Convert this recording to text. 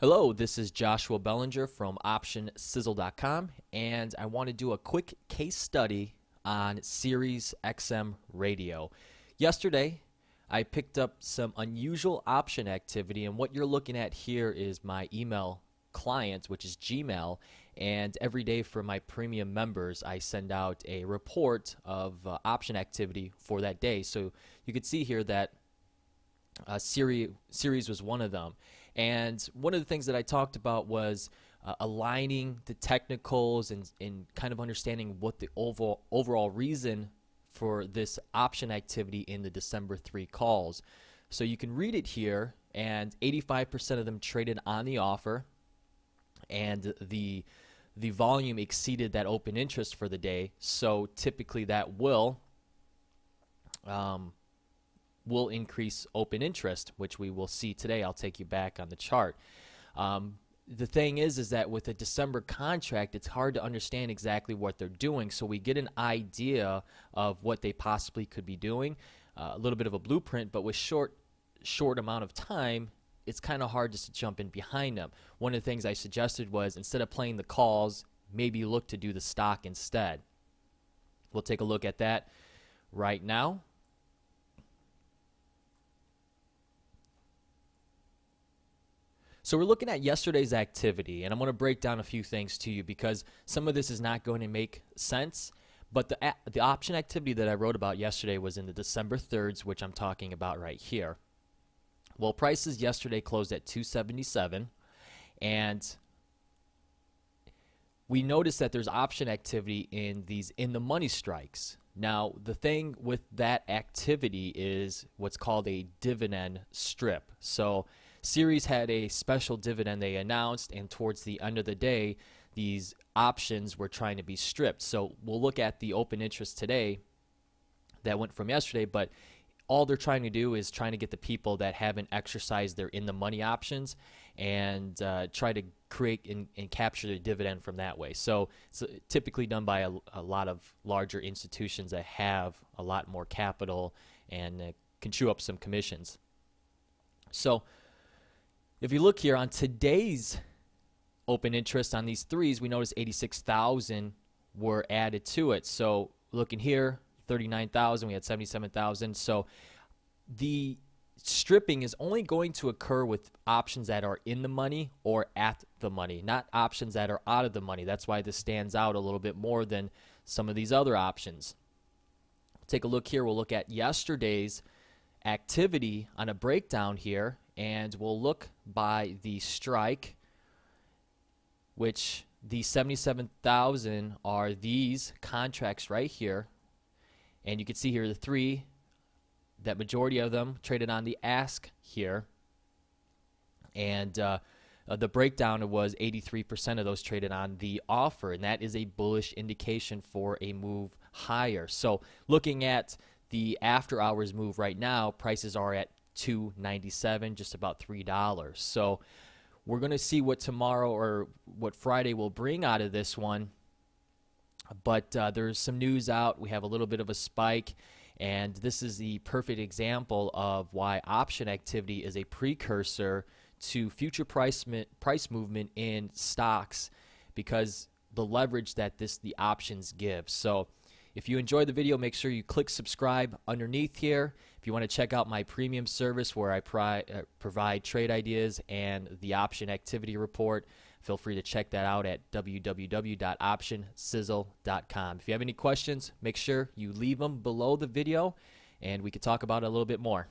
Hello, this is Joshua Bellinger from OptionSizzle.com, and I want to do a quick case study on Sirius XM radio. Yesterday, I picked up some unusual option activity, and what you're looking at here is my email client, which is Gmail, and every day for my premium members, I send out a report of option activity for that day. So you can see here that Sirius was one of them. And one of the things that I talked about was aligning the technicals and kind of understanding what the overall reason for this option activity in the December 3 calls. So you can read it here, and 85% of them traded on the offer, and the volume exceeded that open interest for the day. So typically that will increase open interest, which we will see today. I'll take you back on the chart. The thing is that with a December contract, it's hard to understand exactly what they're doing, so we get an idea of what they possibly could be doing, a little bit of a blueprint, but with short amount of time, it's kind of hard just to jump in behind them. One of the things I suggested was, instead of playing the calls, maybe look to do the stock instead. We'll take a look at that right now. So we're looking at yesterday's activity, and I'm going to break down a few things to you because some of this is not going to make sense. But the option activity that I wrote about yesterday was in the December 3rds, which I'm talking about right here. Well, prices yesterday closed at 277, and we noticed that there's option activity in these in-the-money strikes. Now, the thing with that activity is what's called a dividend strip. So Sirius had a special dividend they announced, and towards the end of the day, these options were trying to be stripped. So we'll look at the open interest today that went from yesterday, but all they're trying to do is trying to get the people that haven't exercised their in-the-money options and try to create and capture the dividend from that way. So it's typically done by a lot of larger institutions that have a lot more capital and can chew up some commissions. So if you look here on today's open interest on these threes, we notice 86,000 were added to it. So looking here, 39,000, we had 77,000. So the stripping is only going to occur with options that are in the money or at the money, not options that are out of the money. That's why this stands out a little bit more than some of these other options. Take a look here. We'll look at yesterday's activity on a breakdown here, and we'll look by the strike, which the 77,000 are these contracts right here. And you can see here the three, that majority of them traded on the ask here. And the breakdown was 83% of those traded on the offer, and that is a bullish indication for a move higher. So looking at the after hours move right now, prices are at $2.97, just about $3. So we're going to see what tomorrow or what Friday will bring out of this one. But there's some news out. We have a little bit of a spike, and this is the perfect example of why option activity is a precursor to future price movement in stocks, because the leverage that the options give. So if you enjoyed the video, make sure you click subscribe underneath here. If you want to check out my premium service where I provide trade ideas and the option activity report, feel free to check that out at www.optionsizzle.com. If you have any questions, make sure you leave them below the video, and we can talk about it a little bit more.